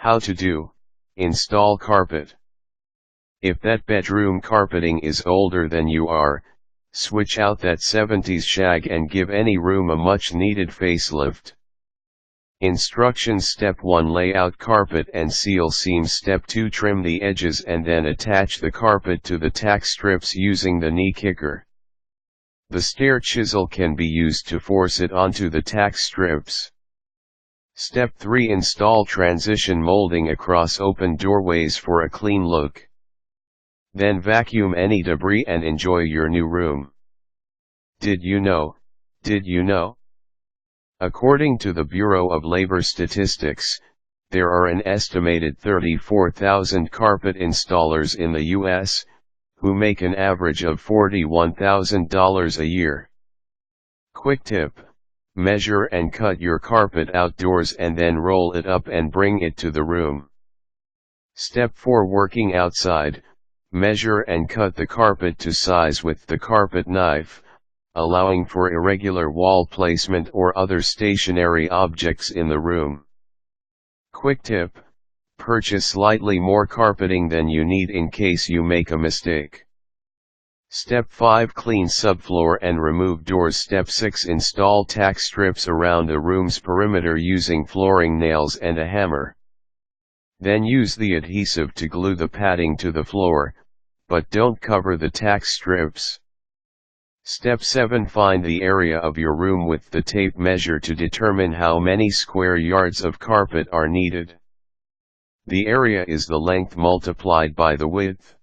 How to do: install carpet. If that bedroom carpeting is older than you are, switch out that 70s shag and give any room a much needed facelift. Instructions: Step 1, lay out carpet and seal seams. Step 2, trim the edges and then attach the carpet to the tack strips using the knee kicker. The stair chisel can be used to force it onto the tack strips. Step 3, install transition molding across open doorways for a clean look. Then vacuum any debris and enjoy your new room. Did you know? According to the Bureau of Labor Statistics, there are an estimated 34,000 carpet installers in the U.S., who make an average of $41,000 a year. Quick tip: measure and cut your carpet outdoors and then roll it up and bring it to the room. Step 4, working outside: measure and cut the carpet to size with the carpet knife, allowing for irregular wall placement or other stationary objects in the room. Quick tip: purchase slightly more carpeting than you need in case you make a mistake. Step 5, clean subfloor and remove doors. Step 6, install tack strips around the room's perimeter using flooring nails and a hammer. Then use the adhesive to glue the padding to the floor, but don't cover the tack strips. Step 7, find the area of your room with the tape measure to determine how many square yards of carpet are needed. The area is the length multiplied by the width.